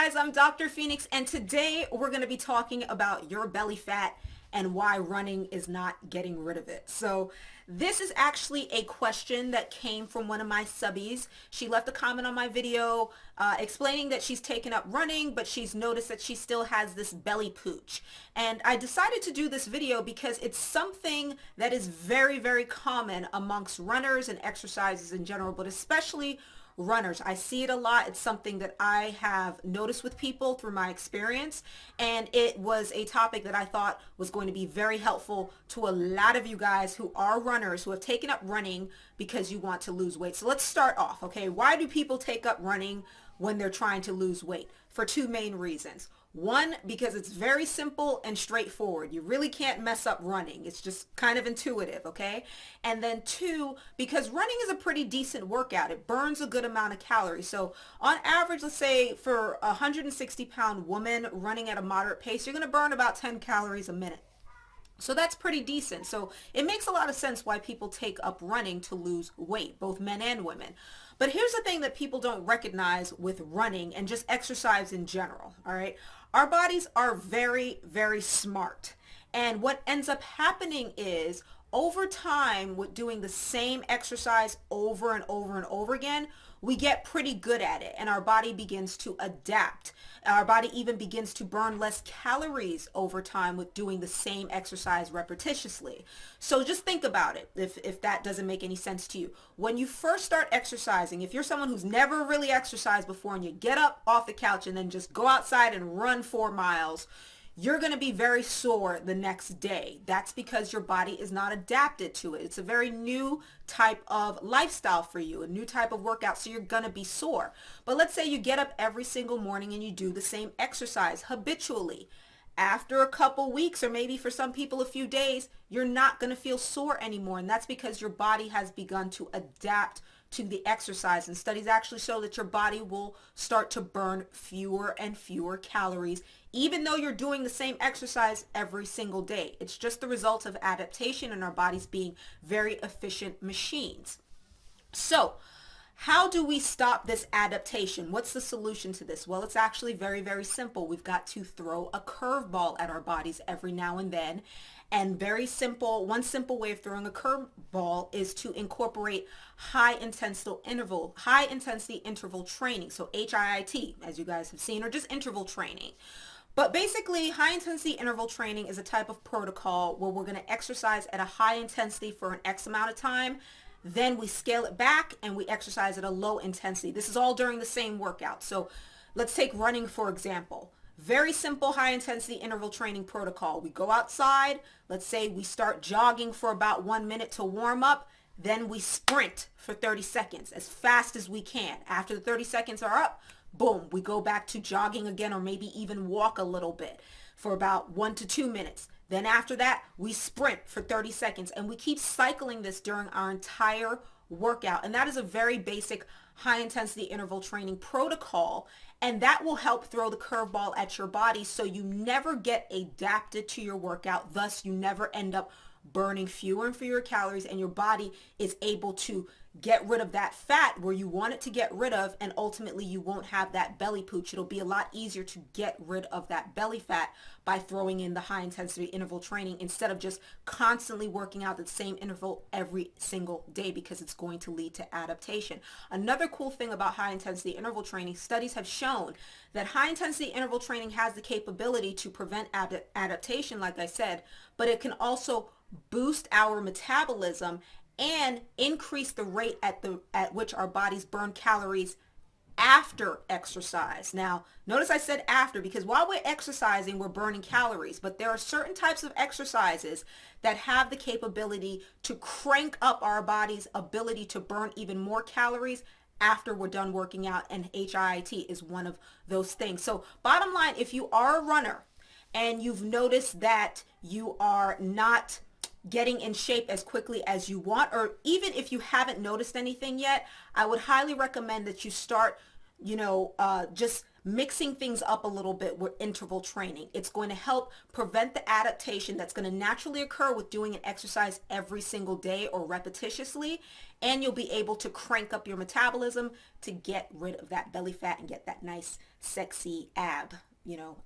guys, I'm Dr. Phoenix, and today we're going to be talking about your belly fat and why running is not getting rid of it. So this is actually a question that came from one of my subbies. She left a comment on my video explaining that she's taken up running, but she's noticed that she still has this belly pooch. And I decided to do this video because it's something that is very, very common amongst runners and exercises in general, but especially runners. I see it a lot. It's something that I have noticed with people through my experience, and it was a topic that I thought was going to be very helpful to a lot of you guys who are runners, who have taken up running because you want to lose weight. So let's start off, okay? Why do people take up running when they're trying to lose weight? For two main reasons. One, because it's very simple and straightforward. You really can't mess up running. It's just kind of intuitive, okay? And then two, because running is a pretty decent workout. It burns a good amount of calories. So on average, let's say for a 160-pound woman running at a moderate pace, you're going to burn about 10 calories a minute. So that's pretty decent. So it makes a lot of sense why people take up running to lose weight, both men and women. But here's the thing that people don't recognize with running and just exercise in general, all right? Our bodies are very, very smart. And what ends up happening is over time with doing the same exercise over and over and over again, we get pretty good at it and our body begins to adapt. Our body even begins to burn less calories over time with doing the same exercise repetitiously. So just think about it if that doesn't make any sense to you. When you first start exercising, if you're someone who's never really exercised before and you get up off the couch and then just go outside and run 4 miles, you're going to be very sore the next day. That's because your body is not adapted to it. It's a very new type of lifestyle for you, a new type of workout, so you're going to be sore. But let's say you get up every single morning and you do the same exercise habitually. After a couple weeks, or maybe for some people a few days, you're not going to feel sore anymore. And that's because your body has begun to adapt to the exercise. And studies actually show that your body will start to burn fewer and fewer calories, even though you're doing the same exercise every single day. It's just the result of adaptation and our bodies being very efficient machines. So how do we stop this adaptation? What's the solution to this? Well, it's actually very, very simple. We've got to throw a curveball at our bodies every now and then. And very simple, one simple way of throwing a curveball is to incorporate high intensity interval training. So HIIT, as you guys have seen, or just interval training. But basically, high intensity interval training is a type of protocol where we're going to exercise at a high intensity for an X amount of time. Then we scale it back and we exercise at a low intensity. This is all during the same workout. So let's take running, for example. Very simple high intensity interval training protocol. We go outside. Let's say we start jogging for about 1 minute to warm up. Then we sprint for 30 seconds as fast as we can. After the 30 seconds are up, boom, we go back to jogging again, or maybe even walk a little bit for about 1 to 2 minutes. Then after that, we sprint for 30 seconds, and we keep cycling this during our entire workout. And that is a very basic high intensity interval training protocol, and that will help throw the curveball at your body so you never get adapted to your workout. Thus, you never end up burning fewer and fewer calories, and your body is able to get rid of that fat where you want it to get rid of, and ultimately you won't have that belly pooch. It'll be a lot easier to get rid of that belly fat by throwing in the high intensity interval training instead of just constantly working out the same interval every single day, because it's going to lead to adaptation. Another cool thing about high intensity interval training, studies have shown that high intensity interval training has the capability to prevent adaptation, like I said, but it can also boost our metabolism and increase the rate at which our bodies burn calories after exercise. Now, notice I said after, because while we're exercising, we're burning calories, but there are certain types of exercises that have the capability to crank up our body's ability to burn even more calories after we're done working out, and HIIT is one of those things. So bottom line, if you are a runner and you've noticed that you are not getting in shape as quickly as you want, or even if you haven't noticed anything yet, I would highly recommend that you start, just mixing things up a little bit with interval training. It's going to help prevent the adaptation that's going to naturally occur with doing an exercise every single day or repetitiously, and you'll be able to crank up your metabolism to get rid of that belly fat and get that nice sexy ab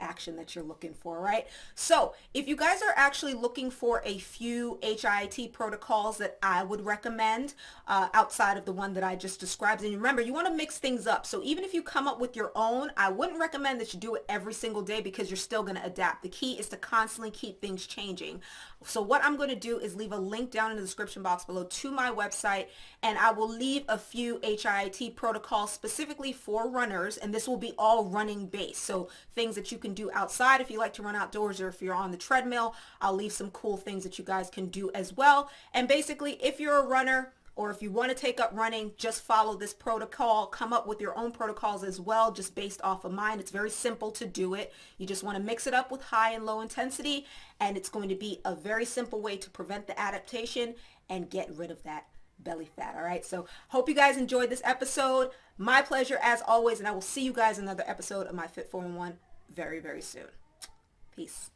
action that you're looking for, right? So if you guys are actually looking for a few HIIT protocols that I would recommend outside of the one that I just described, and remember, you want to mix things up. So even if you come up with your own, I wouldn't recommend that you do it every single day because you're still going to adapt. The key is to constantly keep things changing. So what I'm going to do is leave a link down in the description box below to my website, and I will leave a few HIIT protocols specifically for runners, and this will be all running based. So things that you can do outside if you like to run outdoors, or if you're on the treadmill, I'll leave some cool things that you guys can do as well. And basically, if you're a runner, or if you want to take up running, just follow this protocol. Come up with your own protocols as well, just based off of mine. It's very simple to do it. You just want to mix it up with high and low intensity, and it's going to be a very simple way to prevent the adaptation and get rid of that belly fat. All right, so hope you guys enjoyed this episode. My pleasure as always, and I will see you guys in another episode of my Fit 4 in 1 very, very soon. Peace.